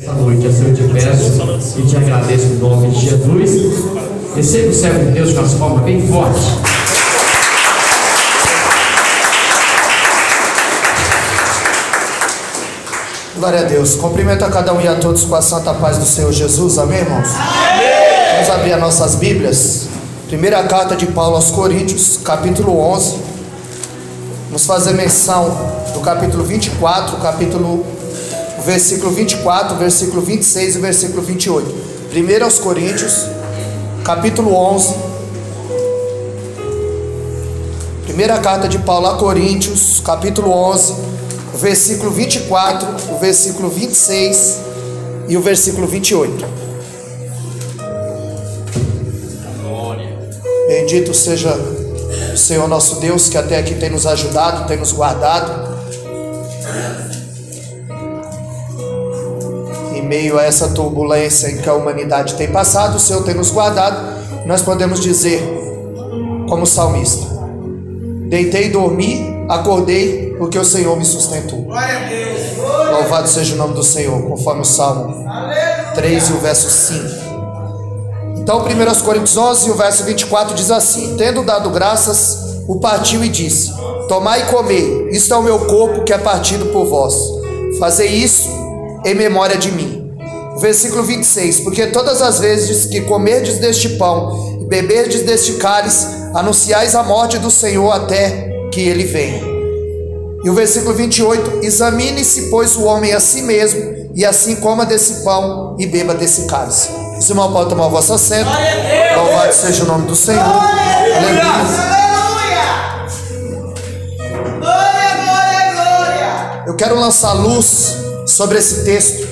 Esta noite, assim eu te peço e te agradeço em nome de Jesus. Receba o servo de Deus com as palmas bem fortes. Glória a Deus. Cumprimento a cada um e a todos com a santa paz do Senhor Jesus. Amém, irmãos? Amém. Vamos abrir as nossas Bíblias. Primeira carta de Paulo aos Coríntios, capítulo 11. Vamos fazer menção do capítulo 24, o versículo 24, o versículo 26 e o versículo 28. Primeiro aos Coríntios, capítulo 11. Primeira carta de Paulo a Coríntios, capítulo 11, o versículo 24, o versículo 26 e o versículo 28. Bendito seja o Senhor nosso Deus, que até aqui tem nos ajudado, tem nos guardado. Em meio a essa turbulência em que a humanidade tem passado, o Senhor tem nos guardado. Nós podemos dizer, como salmista: deitei e dormi, acordei, porque o Senhor me sustentou. Louvado seja o nome do Senhor, conforme o Salmo 3 e o verso 5. Então, 1 Coríntios 11, o verso 24 diz assim: tendo dado graças, o partiu e disse: tomai e comei, isto é o meu corpo que é partido por vós. Fazei isso em memória de mim. Versículo 26: porque todas as vezes que comerdes deste pão e beberdes deste cálice, anunciais a morte do Senhor até que ele venha. E o versículo 28: examine-se, pois, o homem a si mesmo, e assim coma desse pão e beba desse cálice. Os irmãos podem tomar o vosso assento. Louvado seja o nome do Senhor. Aleluia. Eu quero lançar luz sobre esse texto,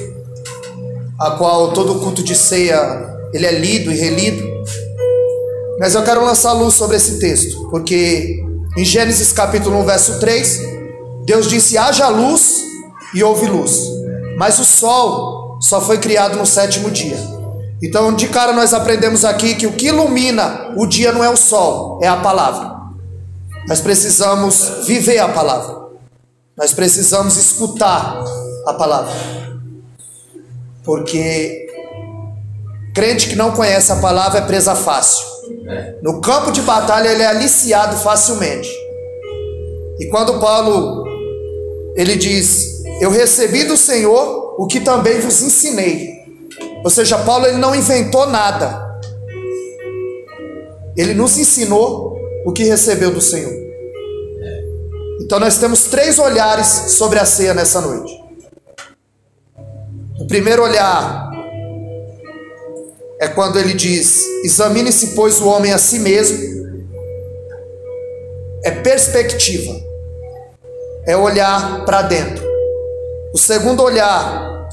a qual todo culto de ceia ele é lido e relido. Mas eu quero lançar luz sobre esse texto, porque em Gênesis capítulo 1, verso 3, Deus disse: haja luz, e houve luz. Mas o sol só foi criado no sétimo dia. Então, de cara, nós aprendemos aqui que o que ilumina o dia não é o sol, é a palavra. Nós precisamos viver a palavra. Nós precisamos escutar a palavra. Porque crente que não conhece a palavra é presa fácil. No campo de batalha ele é aliciado facilmente. E quando Paulo ele diz: eu recebi do Senhor o que também vos ensinei. Ou seja, Paulo ele não inventou nada. Ele nos ensinou o que recebeu do Senhor. Então nós temos três olhares sobre a ceia nessa noite. O primeiro olhar é quando ele diz: examine-se, pois, o homem a si mesmo. É perspectiva, é olhar para dentro. O segundo olhar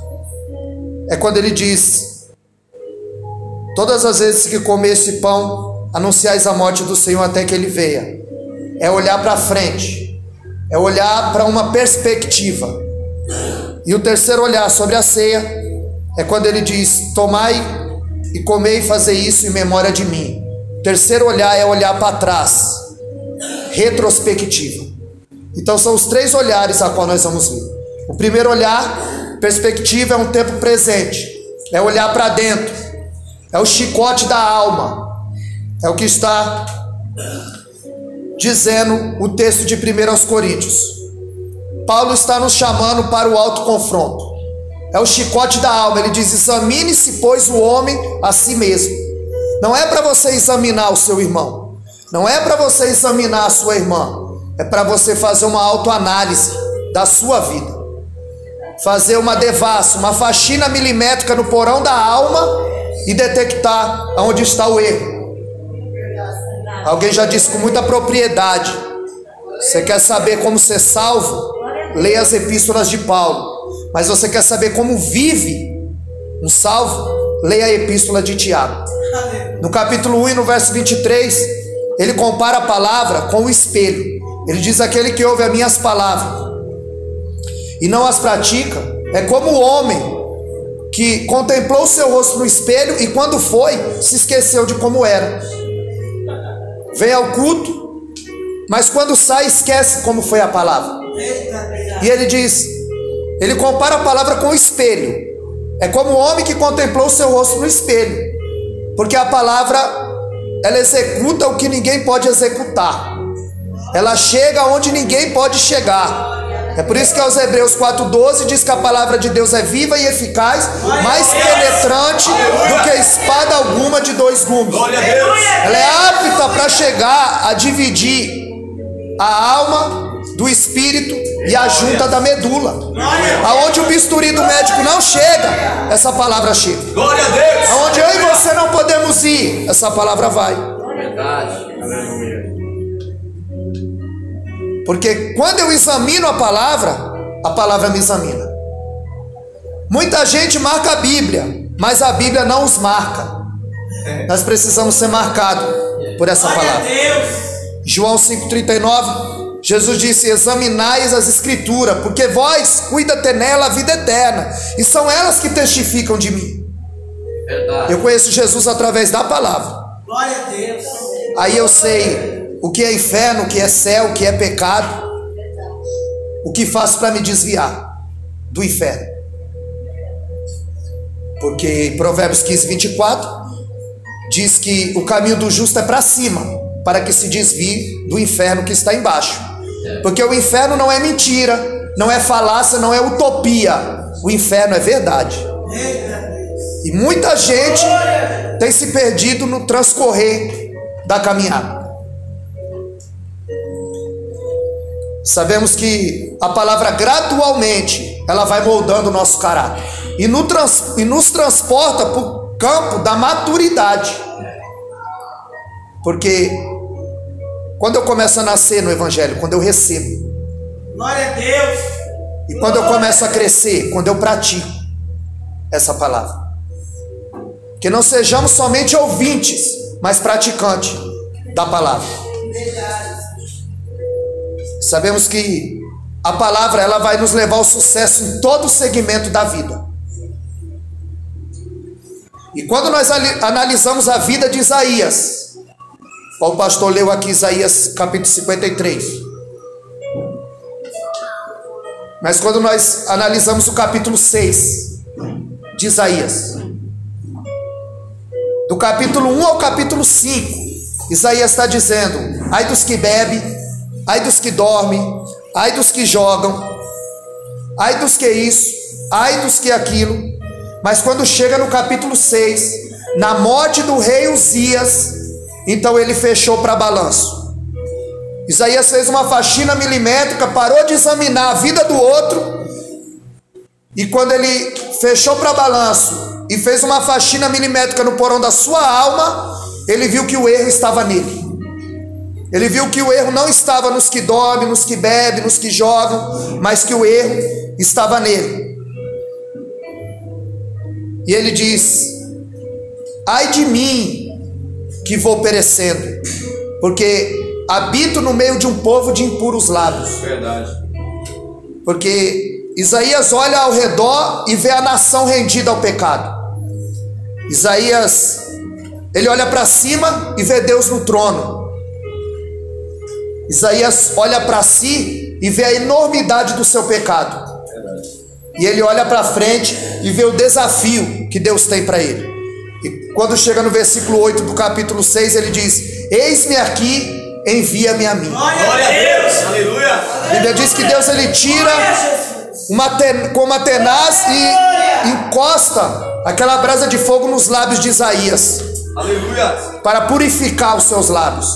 é quando ele diz: todas as vezes que comer esse pão, anunciais a morte do Senhor até que ele venha. É olhar para frente, é olhar para uma perspectiva. E o terceiro olhar sobre a ceia é quando ele diz: tomai e comei e fazei isso em memória de mim. O terceiro olhar é olhar para trás, retrospectiva. Então são os três olhares a qual nós vamos ver. O primeiro olhar, perspectiva, é um tempo presente, é olhar para dentro, é o chicote da alma, é o que está dizendo o texto de 1 Coríntios. Paulo está nos chamando para o autoconfronto. É o chicote da alma. Ele diz: examine-se, pois, o homem a si mesmo. Não é para você examinar o seu irmão, não é para você examinar a sua irmã, é para você fazer uma autoanálise da sua vida, fazer uma devassa, uma faxina milimétrica no porão da alma e detectar onde está o erro. Alguém já disse com muita propriedade: você quer saber como ser salvo? Leia as epístolas de Paulo. Mas você quer saber como vive um salvo? Leia a epístola de Tiago. No capítulo 1 e no verso 23, ele compara a palavra com o espelho. Ele diz: aquele que ouve as minhas palavras e não as pratica é como o homem que contemplou o seu rosto no espelho e quando foi, se esqueceu de como era. Vem ao culto, mas quando sai, esquece como foi a palavra. E ele diz, ele compara a palavra com o espelho. É como o homem que contemplou o seu rosto no espelho, porque a palavra, ela executa o que ninguém pode executar, ela chega onde ninguém pode chegar. É por isso que aos Hebreus 4,12 diz que a palavra de Deus é viva e eficaz, mais penetrante do que espada alguma de dois gumes. Ela é apta para chegar a dividir a alma do espírito e a junta da medula. Aonde o bisturi do médico não chega, essa palavra chega. Aonde eu e você não podemos ir, essa palavra vai. Porque quando eu examino a palavra me examina. Muita gente marca a Bíblia, mas a Bíblia não os marca. Nós precisamos ser marcados por essa palavra. João 5,39, Jesus disse: examinais as escrituras, porque vós cuida ter nela a vida eterna, e são elas que testificam de mim. Eu conheço Jesus através da palavra. Glória a Deus. Aí eu sei o que é inferno, o que é céu, o que é pecado, o que faço para me desviar do inferno. Porque em Provérbios 15:24 diz que o caminho do justo é para cima, para que se desvie do inferno que está embaixo. Porque o inferno não é mentira, não é falácia, não é utopia. O inferno é verdade. E muita gente tem se perdido no transcorrer da caminhada. Sabemos que a palavra gradualmente ela vai moldando o nosso caráter e nos transporta para o campo da maturidade. Porque quando eu começo a nascer no Evangelho, quando eu recebo, glória a Deus, e quando eu começo a crescer, quando eu pratico essa palavra, que não sejamos somente ouvintes, mas praticantes da palavra. Sabemos que a palavra ela vai nos levar ao sucesso em todo o segmento da vida. E quando nós analisamos a vida de Isaías, o pastor leu aqui Isaías capítulo 53. Mas quando nós analisamos o capítulo 6 de Isaías, do capítulo 1 ao capítulo 5, Isaías está dizendo: ai dos que bebem, ai dos que dormem, ai dos que jogam, ai dos que isso, ai dos que aquilo. Mas quando chega no capítulo 6, na morte do rei Uzias, então ele fechou para balanço. Isaías fez uma faxina milimétrica, parou de examinar a vida do outro, e quando ele fechou para balanço e fez uma faxina milimétrica no porão da sua alma, ele viu que o erro estava nele. Ele viu que o erro não estava nos que dormem, nos que bebem, nos que jogam, mas que o erro estava nele. E ele diz: ai de mim que vou perecendo, porque habito no meio de um povo de impuros lábios. Verdade. Porque Isaías olha ao redor e vê a nação rendida ao pecado. Isaías, ele olha para cima e vê Deus no trono. Isaías olha para si e vê a enormidade do seu pecado. E ele olha para frente e vê o desafio que Deus tem para ele. E quando chega no versículo 8 do capítulo 6, ele diz: eis-me aqui, envia-me a mim. glória a Deus, aleluia. A Bíblia diz que Deus ele tira com uma tenaz e encosta aquela brasa de fogo nos lábios de Isaías. Aleluia. Para purificar os seus lábios,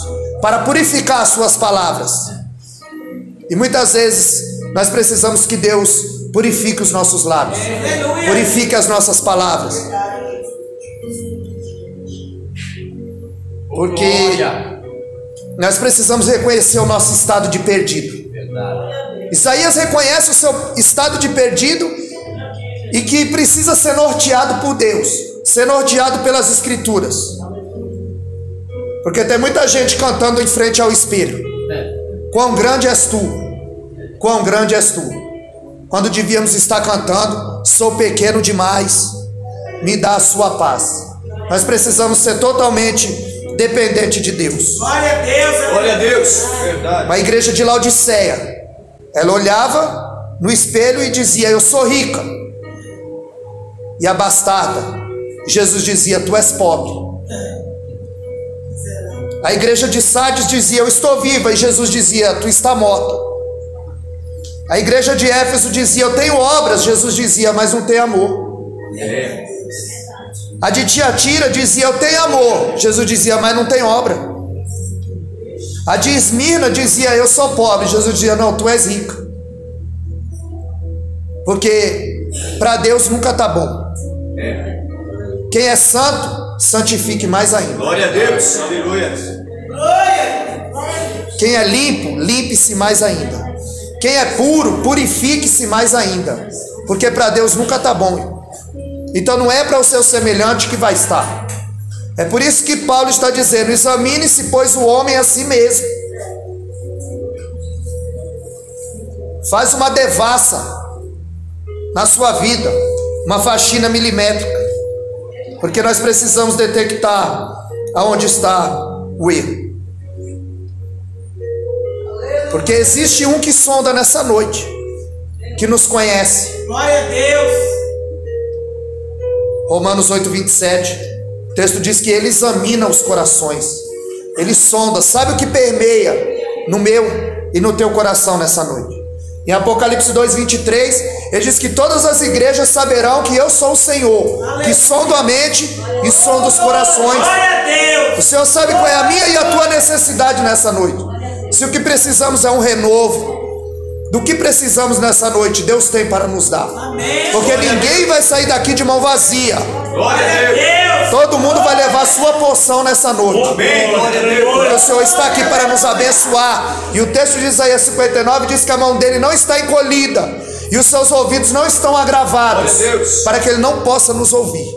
para purificar as suas palavras. E muitas vezes nós precisamos que Deus purifique os nossos lábios, purifique as nossas palavras. Porque nós precisamos reconhecer o nosso estado de perdido. Isaías reconhece o seu estado de perdido e que precisa ser norteado por Deus, ser norteado pelas Escrituras. Porque tem muita gente cantando em frente ao espelho: quão grande és tu, quão grande és tu, quando devíamos estar cantando: sou pequeno demais, me dá a sua paz. Nós precisamos ser totalmente dependentes de Deus. Glória a Deus, Glória a Deus. Verdade. A igreja de Laodiceia, ela olhava no espelho e dizia: eu sou rica. e a bastarda, Jesus dizia: tu és pobre. A igreja de Sardes dizia: eu estou viva, e Jesus dizia: tu está morta. A igreja de Éfeso dizia: eu tenho obras, Jesus dizia: mas não tem amor. A de Tiatira dizia: eu tenho amor, Jesus dizia: mas não tem obra. A de Esmirna dizia: eu sou pobre, Jesus dizia: não, tu és rica. Porque para Deus nunca está bom. Quem é santo, santifique mais ainda. Glória a Deus. Aleluia. Quem é limpo, limpe-se mais ainda. Quem é puro, purifique-se mais ainda. Porque para Deus nunca está bom. Então não é para o seu semelhante que vai estar. É por isso que Paulo está dizendo: examine-se, pois, o homem a si mesmo. Faz uma devassa na sua vida, uma faxina milimétrica, porque nós precisamos detectar aonde está o erro. Porque existe um que sonda nessa noite, que nos conhece. Glória a Deus. Romanos 8:27, o texto diz que ele examina os corações, ele sonda, sabe o que permeia no meu e no teu coração nessa noite. Em Apocalipse 2:23, ele diz que todas as igrejas saberão que eu sou o Senhor, que sondo a mente e sondo os corações. Glória a Deus. O Senhor sabe qual é a minha e a tua necessidade nessa noite. Se o que precisamos é um renovo, do que precisamos nessa noite, Deus tem para nos dar. Amém. Porque ninguém vai sair daqui de mão vazia. Glória a Deus. Todo mundo vai levar a sua porção nessa noite. Amém. Glória a Porque Deus. o Senhor está aqui para nos abençoar. E o texto de Isaías 59 diz que a mão dele não está encolhida e os seus ouvidos não estão agravados, Glória a Deus. para que ele não possa nos ouvir.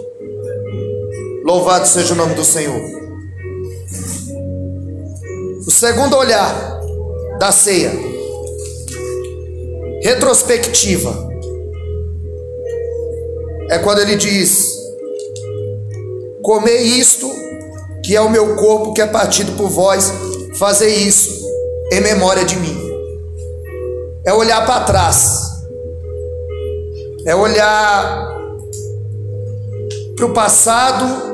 Louvado seja o nome do Senhor. O segundo olhar da ceia, retrospectiva, é quando ele diz: comei isto, que é o meu corpo que é partido por vós, fazei isso em memória de mim. É olhar para trás, é olhar para o passado,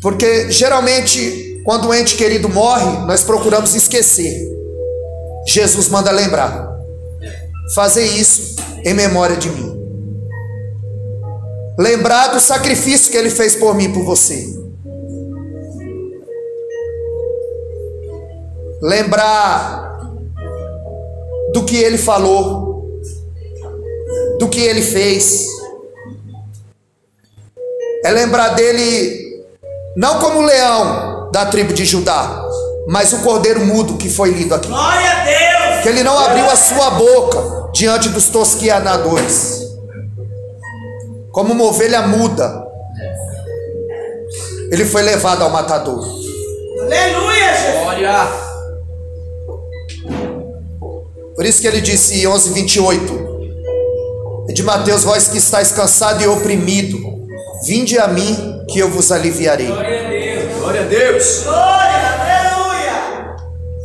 porque geralmente quando um ente querido morre, nós procuramos esquecer. Jesus manda lembrar: fazer isso em memória de mim. Lembrar do sacrifício que ele fez por mim e por você. Lembrar do que ele falou, do que ele fez. É lembrar dele não como o leão da tribo de Judá, mas o cordeiro mudo que foi lido aqui. Glória a Deus. Que ele não abriu a sua boca diante dos tosquianadores. Como uma ovelha muda, ele foi levado ao matador. Aleluia, Jesus. Glória. Por isso que ele disse em 11:28 de Mateus: vós que estáis cansado e oprimido, vinde a mim que eu vos aliviarei. Glória a Deus. Glória a Deus. Glória, aleluia.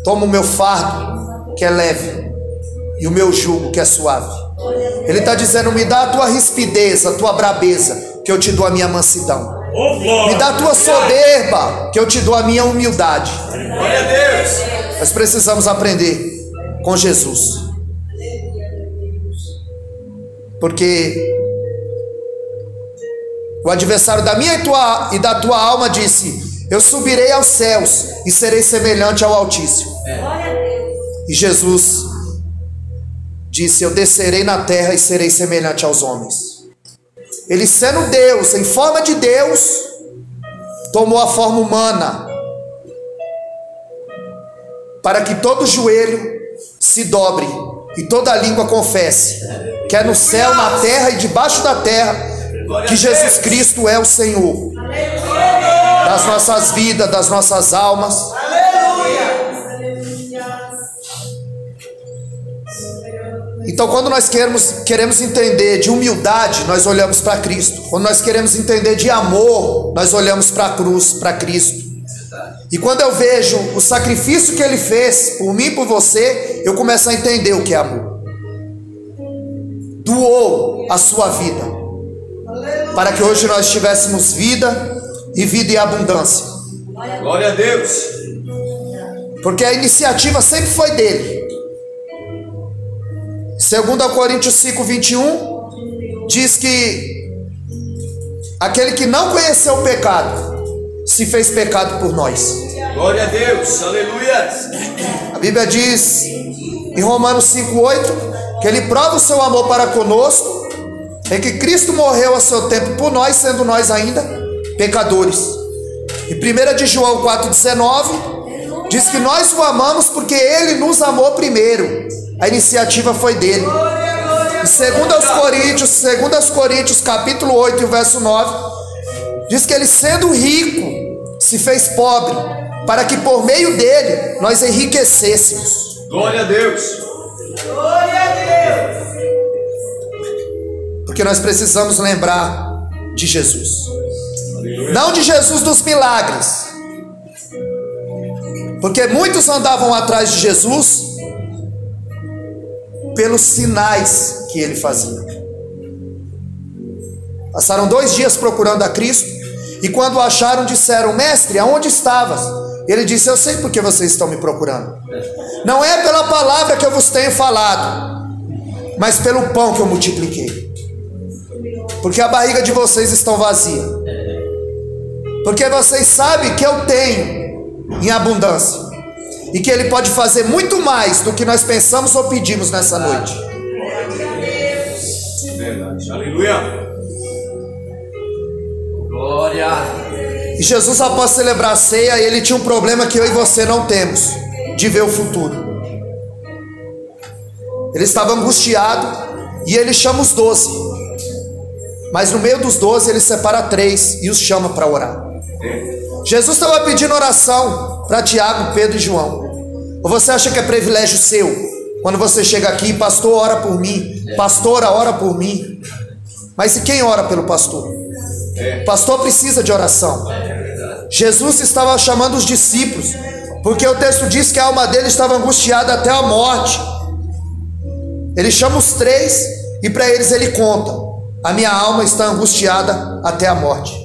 Toma o meu fardo, que é leve, e o meu jugo, que é suave. Ele está dizendo: me dá a tua rispidez, a tua brabeza, que eu te dou a minha mansidão. Me dá a tua soberba, que eu te dou a minha humildade. Glória a Deus. Nós precisamos aprender com Jesus, porque o adversário da minha e da tua alma disse: eu subirei aos céus e serei semelhante ao Altíssimo. E Jesus disse: eu descerei na terra e serei semelhante aos homens. Ele, sendo Deus, em forma de Deus, tomou a forma humana, para que todo joelho se dobre e toda língua confesse, que é no céu, na terra e debaixo da terra, que Jesus Cristo é o Senhor das nossas vidas, das nossas almas. Então, quando nós queremos entender de humildade, nós olhamos para Cristo. Quando nós queremos entender de amor, nós olhamos para a cruz, para Cristo. E quando eu vejo o sacrifício que ele fez por mim e por você, eu começo a entender o que é amor. doou a sua vida, para que hoje nós tivéssemos vida e vida em abundância. Glória a Deus. Porque a iniciativa sempre foi dele. 2 Coríntios 5:21 diz que aquele que não conheceu o pecado se fez pecado por nós. Glória a Deus. Aleluia. A Bíblia diz em Romanos 5:8 que ele prova o seu amor para conosco, em que Cristo morreu a seu tempo por nós, sendo nós ainda pecadores. E 1 de João 4,19 diz que nós o amamos porque ele nos amou primeiro. A iniciativa foi dele. Em 2 Coríntios capítulo 8 e o verso 9 diz que ele, sendo rico, se fez pobre, para que por meio dele nós enriquecêssemos. Glória a Deus. Glória a Deus. Porque nós precisamos lembrar de Jesus. Não de Jesus dos milagres. Porque muitos andavam atrás de Jesus pelos sinais que ele fazia. Passaram 2 dias procurando a Cristo, e quando o acharam disseram: mestre, aonde estavas? Ele disse: eu sei porque vocês estão me procurando. Não é pela palavra que eu vos tenho falado, mas pelo pão que eu multipliquei. Porque a barriga de vocês está vazia. Porque vocês sabem que eu tenho em abundância, e que ele pode fazer muito mais do que nós pensamos ou pedimos nessa noite. Verdade. Aleluia. Glória. E Jesus, após celebrar a ceia, ele tinha um problema que eu e você não temos, de ver o futuro. Ele estava angustiado, e ele chama os 12. Mas no meio dos 12 ele separa 3 e os chama para orar. Jesus estava pedindo oração para Tiago, Pedro e João. Ou você acha que é privilégio seu? Quando você chega aqui: pastor, ora por mim, pastora, ora por mim. Mas e quem ora pelo pastor? O pastor precisa de oração. Jesus estava chamando os discípulos, porque o texto diz que a alma dele estava angustiada até a morte. Ele chama os 3 e para eles ele conta: a minha alma está angustiada até a morte.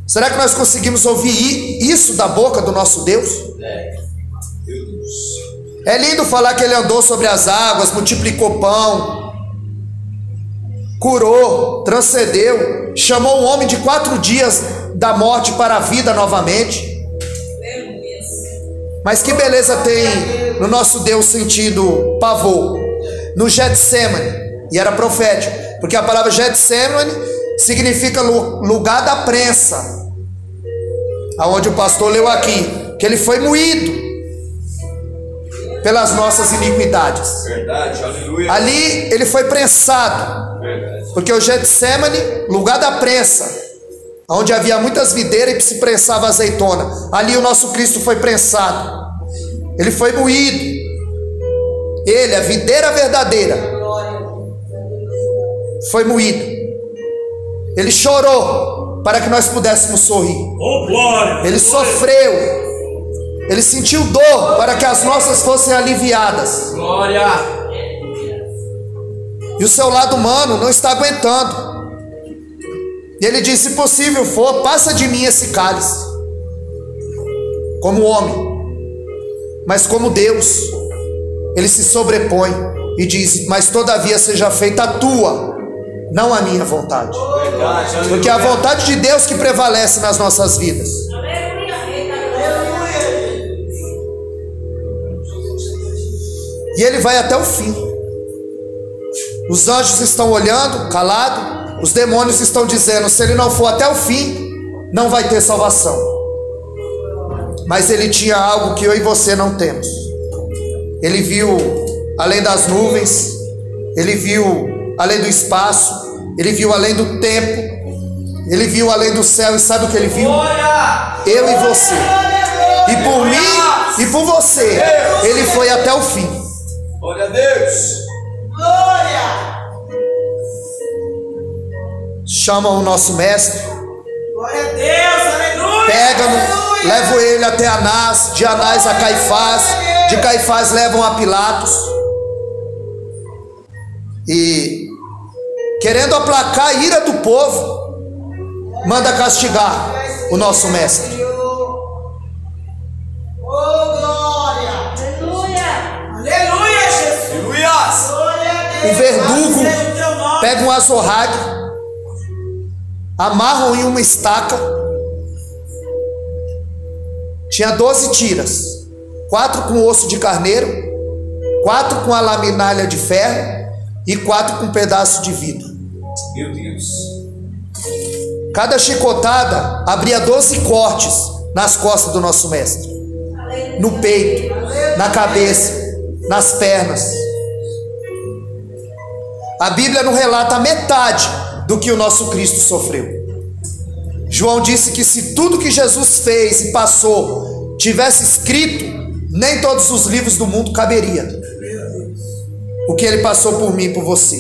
Será que nós conseguimos ouvir isso da boca do nosso Deus? É lindo falar que ele andou sobre as águas, multiplicou pão, curou, transcendeu, chamou um homem de 4 dias da morte para a vida novamente. Mas que beleza tem no nosso Deus sentido pavor no Getsemane, e era profético, porque a palavra Getsemane significa lugar da prensa, aonde o pastor leu aqui, que ele foi moído pelas nossas iniquidades. Verdade, aleluia. Ali ele foi prensado. Verdade. Porque o Getsemane, lugar da prensa, onde havia muitas videiras e se prensava azeitona, ali o nosso Cristo foi prensado. Ele foi moído. Ele, a videira verdadeira, foi moído. Ele chorou para que nós pudéssemos sorrir. Oh, glória. Ele sofreu. Ele sentiu dor para que as nossas fossem aliviadas. Glória. E o seu lado humano não está aguentando. E ele disse: se possível for, passa de mim esse cálice. Como homem. Mas como Deus, ele se sobrepõe e diz: mas todavia seja feita a tua, não a minha vontade. Verdade, porque é a vontade de Deus que prevalece nas nossas vidas. E ele vai até o fim. Os anjos estão olhando, calados. Os demônios estão dizendo: se ele não for até o fim, não vai ter salvação. Mas ele tinha algo que eu e você não temos. Ele viu além das nuvens, ele viu além do espaço, ele viu além do tempo, ele viu além do céu. E sabe o que ele viu? Eu e você. E por mim e por você, ele foi até o fim. Glória a Deus. Glória. Chama o nosso mestre. Glória a Deus, aleluia. Pega-no, leva ele até Anás, de Anás a Caifás, de Caifás levam a Pilatos. E querendo aplacar a ira do povo, manda castigar o nosso mestre. O verdugo pega um azorrague, amarram em uma estaca. Tinha 12 tiras, 4 com osso de carneiro, 4 com a laminalha de ferro e 4 com pedaço de vidro. Meu Deus. Cada chicotada abria 12 cortes nas costas do nosso mestre, no peito, na cabeça, nas pernas. A Bíblia não relata a metade do que o nosso Cristo sofreu. João disse que se tudo que Jesus fez e passou tivesse escrito, nem todos os livros do mundo caberia o que ele passou por mim e por você.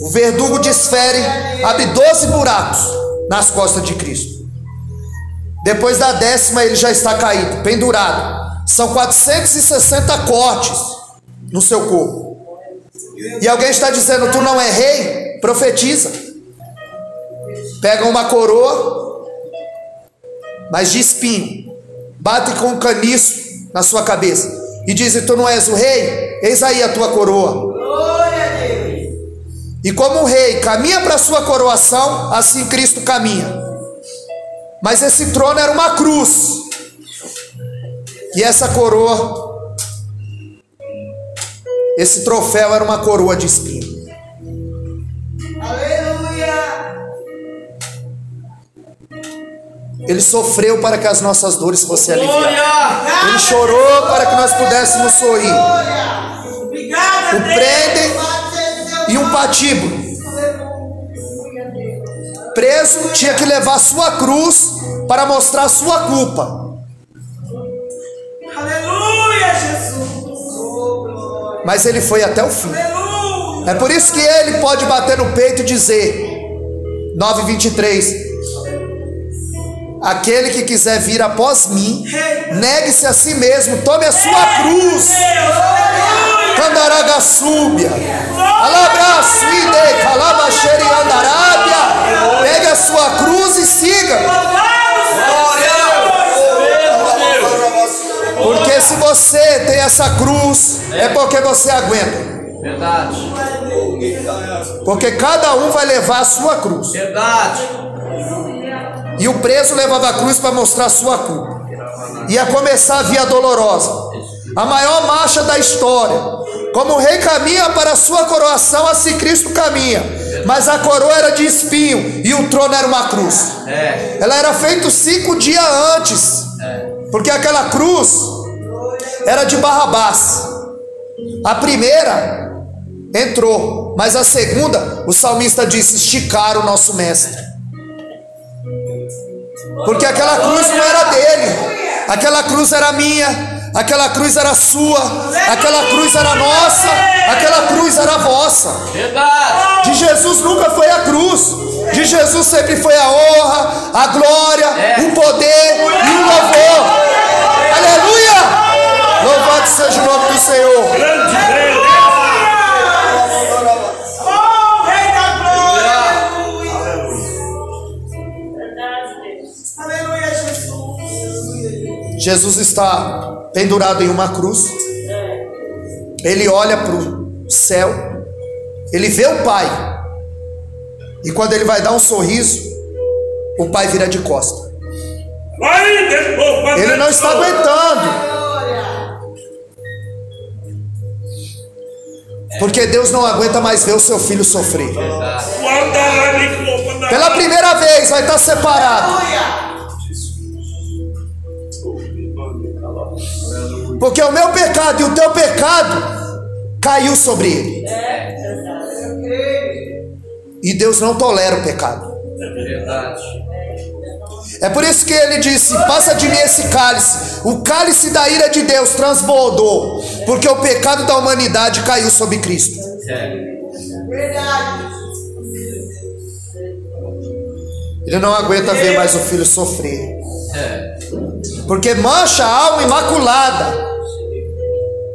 O verdugo desfere, abre 12 buracos nas costas de Cristo. Depois da 10ª ele já está caído, pendurado. São 460 cortes no seu corpo. E alguém está dizendo: tu não é rei? Profetiza. Pega uma coroa, mas de espinho, bate com um caniço na sua cabeça e diz: tu não és o rei? Eis aí a tua coroa. E como o rei caminha para a sua coroação, assim Cristo caminha. Mas esse trono era uma cruz, e essa coroa, esse troféu era uma coroa de espinho. Ele sofreu para que as nossas dores fossem aliviadas. Ele chorou para que nós pudéssemos sorrir. O prendem e um patíbulo. Preso, tinha que levar sua cruz para mostrar sua culpa. Aleluia, Jesus. Mas ele foi até o fim. É por isso que ele pode bater no peito e dizer, 9:23, aquele que quiser vir após mim, negue-se a si mesmo, tome a sua cruz. Candaragaçúbia, alabraço, ide, calabaxeri, andarábia. Pegue a sua cruz e siga. Porque se você tem essa cruz, é porque você aguenta. Verdade. Porque cada um vai levar a sua cruz. Verdade. E o preso levava a cruz para mostrar a sua culpa. Ia começar a via dolorosa, a maior marcha da história. Como o rei caminha para a sua coroação, assim Cristo caminha. Mas a coroa era de espinho e o trono era uma cruz. Ela era feita 5 dias antes, porque aquela cruz era de Barrabás. A primeira entrou, mas a segunda, o salmista disse: esticaram o nosso mestre. Porque aquela cruz não era dele, aquela cruz era minha, aquela cruz era sua, aquela cruz era nossa, aquela cruz era vossa. Verdade. De Jesus nunca foi a cruz, de Jesus sempre foi a honra, a glória, o poder e o louvor. Aleluia! Louvado seja o nome do Senhor. Grande rei. Oh, rei da glória. Aleluia, Jesus. Jesus está pendurado em uma cruz. Ele olha para o céu, ele vê o Pai, e quando ele vai dar um sorriso, o Pai vira de costa. Ele não está aguentando, porque Deus não aguenta mais ver o seu filho sofrer. Pela primeira vez vai estar separado, porque o meu pecado e o teu pecado caiu sobre ele. E Deus não tolera o pecado. É por isso que ele disse: passa de mim esse cálice. O cálice da ira de Deus transbordou, porque o pecado da humanidade caiu sobre Cristo. Ele não aguenta ver mais o filho sofrer, porque mancha a alma imaculada.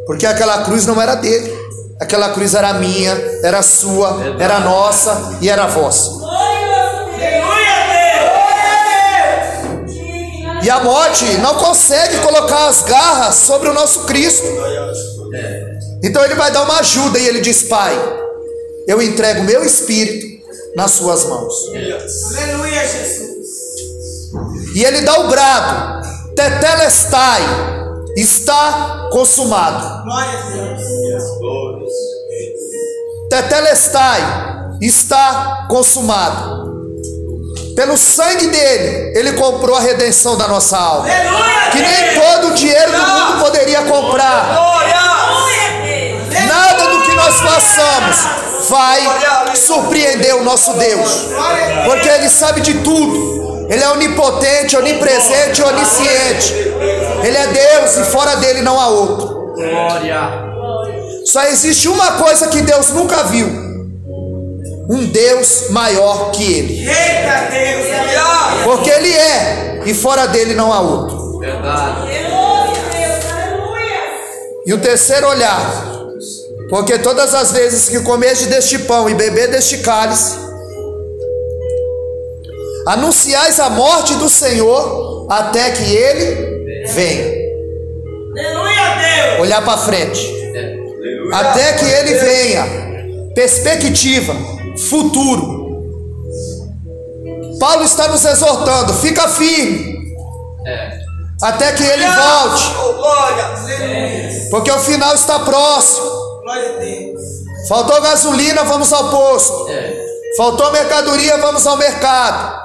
Porque aquela cruz não era dele, aquela cruz era minha, era sua, era nossa e era vossa. E a morte não consegue colocar as garras sobre o nosso Cristo. Então ele vai dar uma ajuda e ele diz: Pai, eu entrego o meu espírito nas suas mãos. Aleluia, Jesus. E ele dá o brado: Tetelestai, está consumado. Glória a Deus. Tetelestai, está consumado. Pelo sangue dele, ele comprou a redenção da nossa alma. Aleluia, Que nem todo o dinheiro do mundo poderia comprar. Nada do que nós passamos vai surpreender o nosso Deus, porque ele sabe de tudo. Ele é onipotente, onipresente, onisciente. Ele é Deus e fora dele não há outro. Só existe uma coisa que Deus nunca viu: um Deus maior que ele. Eita Deus. Porque ele é e fora dele não há outro. E o terceiro olhar: porque todas as vezes que comerdes deste pão e beber deste cálice, anunciais a morte do Senhor até que ele venha. Aleluia, Deus. Olhar para frente. Até que ele venha. Perspectiva, futuro. Paulo está nos exortando: fica firme. Até que ele volte. Porque o final está próximo. Glória a Deus. Faltou gasolina, vamos ao posto. Faltou mercadoria, vamos ao mercado.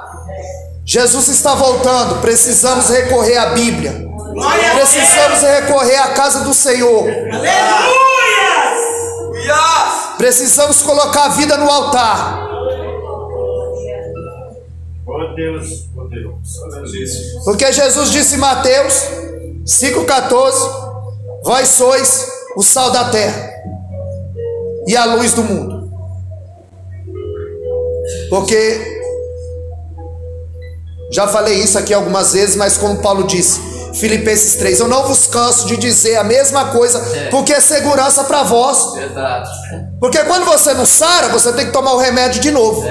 Jesus está voltando. Precisamos recorrer à Bíblia. Precisamos recorrer à casa do Senhor. Aleluia. Precisamos colocar a vida no altar. Oh Deus, oh Deus. Porque Jesus disse em Mateus 5,14: vós sois o sal da terra e a luz do mundo. Porque já falei isso aqui algumas vezes, mas como Paulo disse, Filipenses 3: eu não vos canso de dizer a mesma coisa, porque é segurança para vós. Verdade. Porque quando você não sara, você tem que tomar o remédio de novo.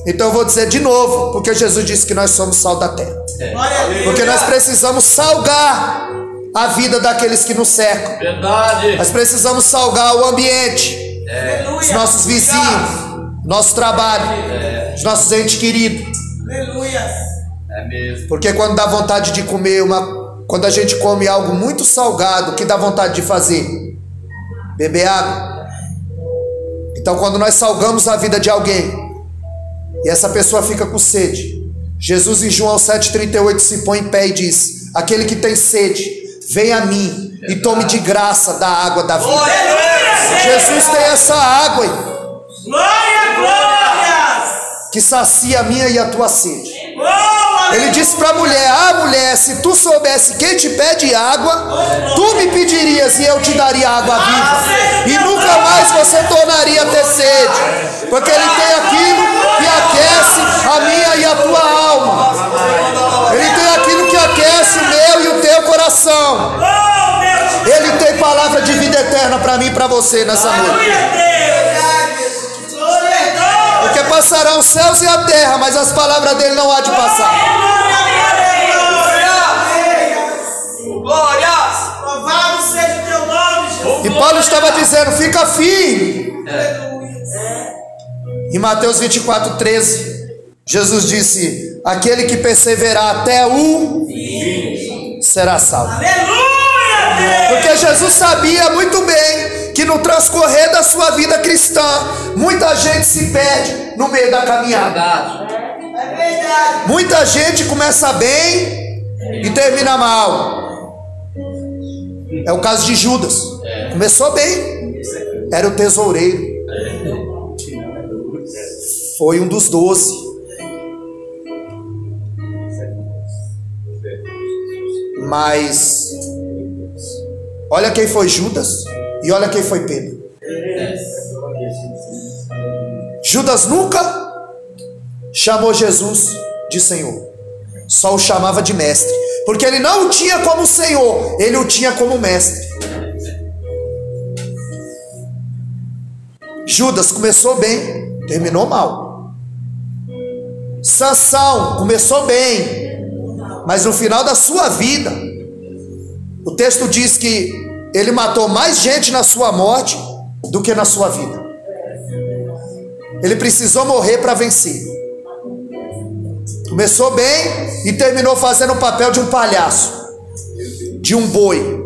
Então eu vou dizer de novo, porque Jesus disse que nós somos sal da terra. Glória a Deus. Porque nós precisamos salgar a vida daqueles que nos cercam. Verdade. Nós precisamos salgar o ambiente, os nossos vizinhos, nosso trabalho, os nossos entes queridos. Aleluia. É mesmo. Porque quando dá vontade de comer quando a gente come algo muito salgado, o que dá vontade de fazer? Beber água. Então quando nós salgamos a vida de alguém e essa pessoa fica com sede, Jesus em João 7,38 se põe em pé e diz: aquele que tem sede, venha a mim e tome de graça da água da vida. Jesus tem essa água aí, Glória. que sacia a minha e a tua sede. Oh, Ele disse para a mulher: ah, mulher, se tu soubesse quem te pede água, tu me pedirias e eu te daria água viva, e nunca mais você tornaria a ter sede, porque ele tem aquilo que aquece a minha e a tua alma. Ele tem aquilo que aquece o meu e o teu coração. Ele tem palavra de vida eterna para mim e para você nessa noite. Porque passarão os céus e a terra, mas as palavras dele não há de passar. Louvado seja o teu nome, Jesus. E Paulo estava dizendo: fica firme. Em Mateus 24,13, Jesus disse: aquele que perseverar até o fim será salvo. Aleluia. Porque Jesus sabia muito bem que no transcorrer da sua vida cristã, muita gente se perde no meio da caminhada. Verdade. É verdade. Muita gente começa bem e termina mal. É o caso de Judas. Começou bem, era o tesoureiro, foi um dos 12. Mas olha quem foi Judas e olha quem foi Pedro. Judas nunca chamou Jesus de Senhor, só o chamava de mestre, porque ele não o tinha como Senhor, ele o tinha como mestre. Judas começou bem, terminou mal. Sansão começou bem, mas no final da sua vida, o texto diz que ele matou mais gente na sua morte do que na sua vida. Ele precisou morrer para vencer. Começou bem e terminou fazendo o papel de um palhaço, de um boi,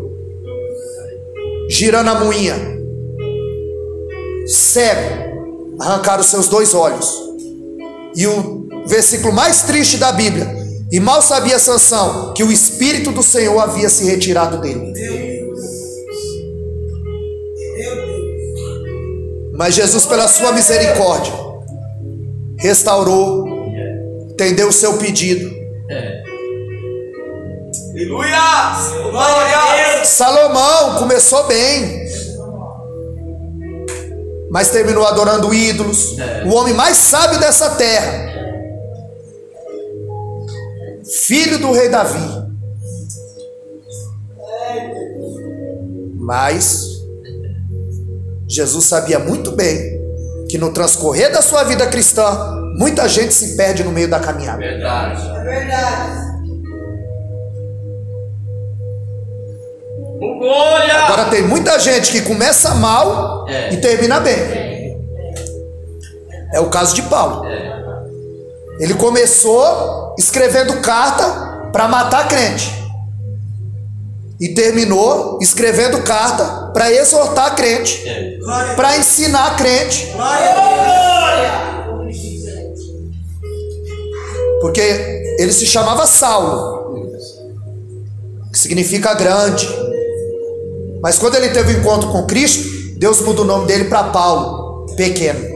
girando a moinha, cego, arrancaram os seus 2 olhos. E o versículo mais triste da Bíblia: e mal sabia Sansão que o Espírito do Senhor havia se retirado dele. Mas Jesus, pela sua misericórdia, restaurou, entendeu o seu pedido. Aleluia! Salomão começou bem, mas terminou adorando ídolos. O homem mais sábio dessa terra, filho do rei Davi, mas Jesus sabia muito bem que no transcorrer da sua vida cristã, muita gente se perde no meio da caminhada. Verdade. É verdade. Agora tem muita gente que começa mal e termina bem. É o caso de Paulo. Ele começou escrevendo carta para matar crente e terminou escrevendo carta para exortar crente, para ensinar crente. Porque ele se chamava Saulo, que significa grande. Mas quando ele teve um encontro com Cristo, Deus muda o nome dele para Paulo, pequeno.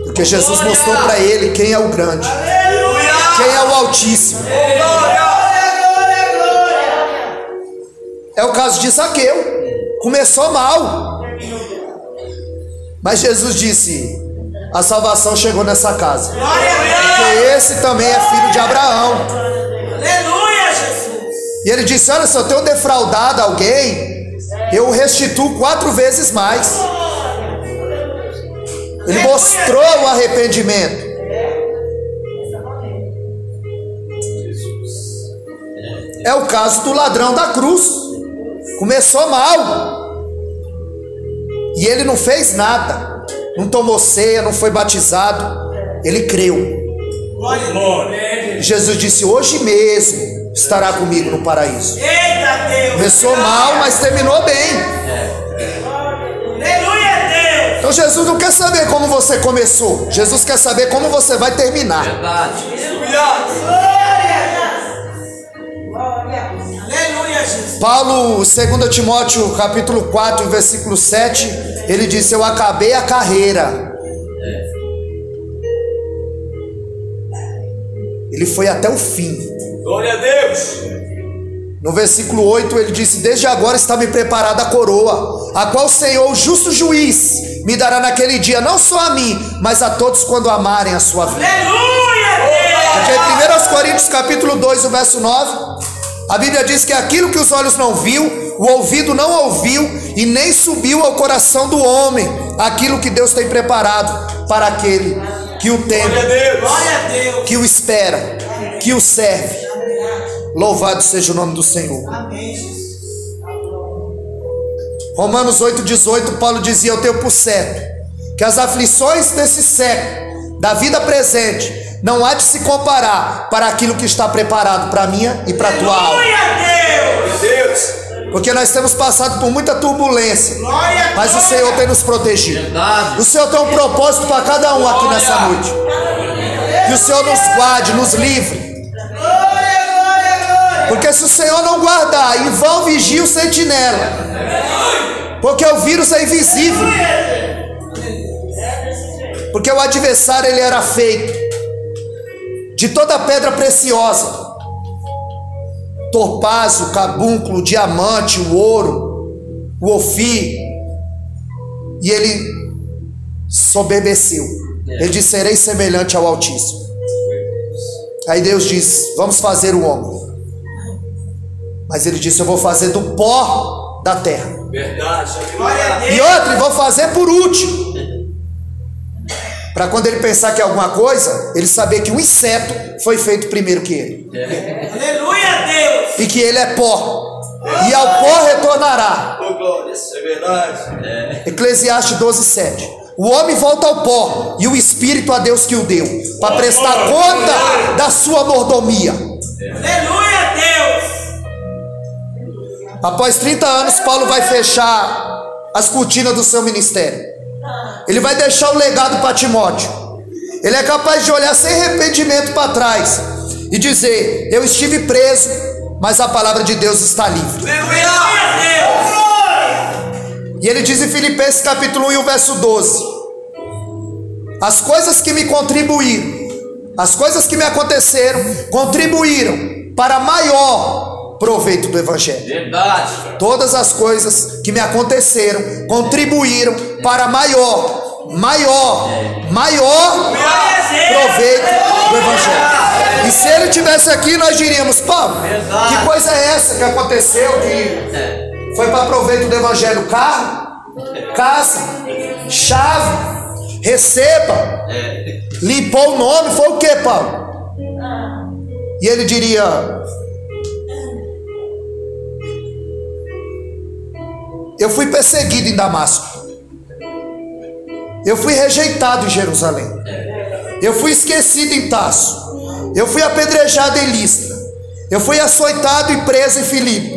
Porque Jesus mostrou para ele quem é o grande, quem é o Altíssimo. É o caso de Zaqueu. Começou mal, mas Jesus disse: a salvação chegou nessa casa, porque esse também é filho de Abraão. Aleluia, Jesus. E ele disse: olha, se eu tenho defraudado alguém, eu restituo 4 vezes mais. Ele mostrou o arrependimento. É o caso do ladrão da cruz. Começou mal e ele não fez nada, não tomou ceia, não foi batizado. Ele creu. Jesus disse: hoje mesmo estará comigo no paraíso. Começou mal, mas terminou bem. Então Jesus não quer saber como você começou, Jesus quer saber como você vai terminar. Verdade. Paulo, 2 Timóteo capítulo 4, versículo 7, ele disse: eu acabei a carreira. Ele foi até o fim. Glória a Deus. No versículo 8 ele disse: desde agora está me preparada a coroa, a qual o Senhor, o justo juiz, me dará naquele dia, não só a mim, mas a todos quando amarem a sua vida. Porque em 1 Coríntios capítulo 2, o verso 9, a Bíblia diz que aquilo que os olhos não viu, o ouvido não ouviu e nem subiu ao coração do homem, aquilo que Deus tem preparado para aquele que o teme, que o espera, que o serve. Louvado seja o nome do Senhor. Romanos 8,18, Paulo dizia: eu tenho por certo que as aflições desse século, da vida presente, não há de se comparar para aquilo que está preparado para a minha e para a tua alma. Porque nós temos passado por muita turbulência, mas o Senhor tem nos protegido. O Senhor tem um propósito para cada um aqui nessa noite. Que o Senhor nos guarde, nos livre. Porque se o Senhor não guardar, em vão vigia o sentinela. Porque o vírus é invisível. Porque o adversário, ele era feito de toda pedra preciosa: topázio, carbúnculo, diamante, o ouro, o ofir. E ele soberbeceu. Ele disse: serei semelhante ao Altíssimo. Aí Deus diz: vamos fazer o homem. Mas ele disse: eu vou fazer do pó da terra. Verdade. Glória a Deus. E outra, e vou fazer por último. Para quando ele pensar que é alguma coisa, ele saber que o inseto foi feito primeiro que ele. Aleluia a Deus. E que ele é pó. E ao pó retornará. Oh, glória, isso é verdade. Eclesiastes 12:7. O homem volta ao pó e o espírito a Deus que o deu, para prestar conta da sua mordomia. Aleluia a Deus. Após 30 anos, Paulo vai fechar as cortinas do seu ministério. Ele vai deixar o legado para Timóteo. Ele é capaz de olhar sem arrependimento para trás e dizer: eu estive preso, mas a palavra de Deus está livre. Aleluia a Deus. E ele diz em Filipenses capítulo 1 e o verso 12: as coisas que me contribuíram, as coisas que me aconteceram, contribuíram para maior proveito do Evangelho. Verdade. Todas as coisas que me aconteceram contribuíram para maior proveito do Evangelho. E se ele tivesse aqui, nós diríamos: Paulo, que coisa é essa que aconteceu que foi para proveito do Evangelho? Carro, casa, chave, receba, limpou o nome, foi o que, Paulo? E ele diria: eu fui perseguido em Damasco, eu fui rejeitado em Jerusalém, eu fui esquecido em Tarso, eu fui apedrejado em Listra, eu fui açoitado e preso em Filipe,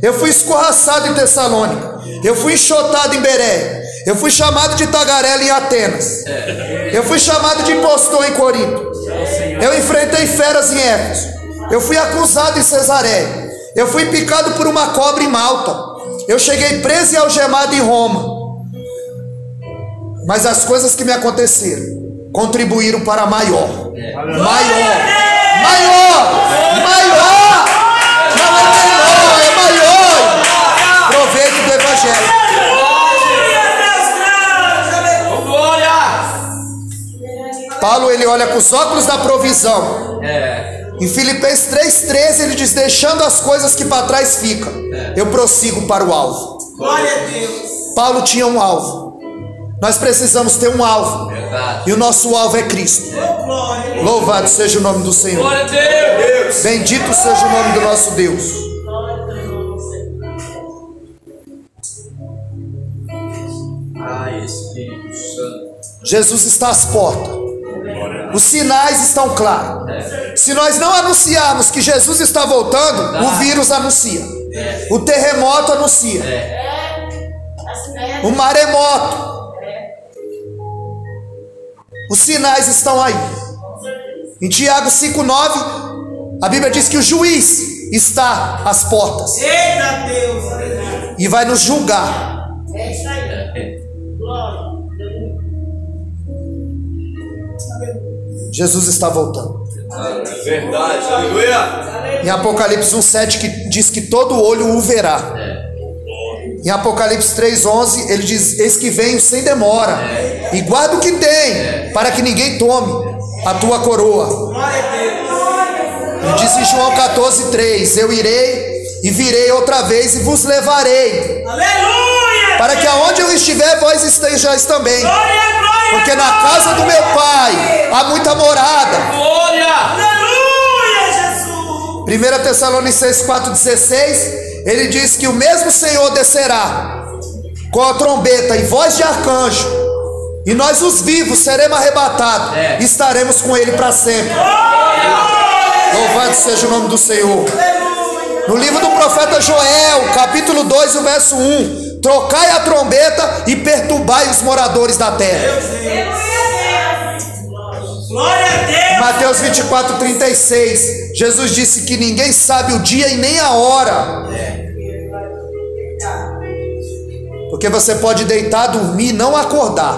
eu fui escorraçado em Tessalônica, eu fui enxotado em Bereia, eu fui chamado de tagarela em Atenas, eu fui chamado de impostor em Corinto, eu enfrentei feras em Éfeso, eu fui acusado em Cesareia, eu fui picado por uma cobra em Malta, eu cheguei preso e algemado em Roma. Mas as coisas que me aconteceram contribuíram para maior. Não é menor, é maior proveito do Evangelho. Paulo, ele olha com os óculos da provisão. Em Filipenses 3,13 ele diz: deixando as coisas que para trás ficam, eu prossigo para o alvo. Glória a Deus. Paulo tinha um alvo. Nós precisamos ter um alvo. E o nosso alvo é Cristo. Louvado seja o nome do Senhor. Glória a Deus. Bendito seja o nome do nosso Deus. Ai, Espírito Santo. Jesus está às portas. Os sinais estão claros. Se nós não anunciarmos que Jesus está voltando, o vírus anuncia, o terremoto anuncia, o maremoto. Os sinais estão aí. Em Tiago 5,9, a Bíblia diz que o juiz está às portas. Eita Deus. E vai nos julgar. É isso aí. Glória. Jesus está voltando. Verdade, aleluia. Em Apocalipse 1,7 que diz que todo olho o verá. Em Apocalipse 3,11 ele diz: eis que venho sem demora, e guarda o que tem, para que ninguém tome a tua coroa. Glória a Deus. Ele diz em João 14,3: eu irei e virei outra vez e vos levarei, Aleluia. para que aonde eu estiver vós estejais também, Glória. porque na casa do meu Pai há muita morada. Glória. Aleluia, Jesus. 1 Tessalonicenses 4,16 ele diz que o mesmo Senhor descerá com a trombeta e voz de arcanjo, e nós os vivos seremos arrebatados e estaremos com ele para sempre. Louvado seja o nome do Senhor. No livro do profeta Joel, capítulo 2, o verso 1: trocai a trombeta e perturbai os moradores da terra. Glória a Deus. Mateus 24:36, Jesus disse que ninguém sabe o dia e nem a hora. Porque você pode deitar, dormir e não acordar.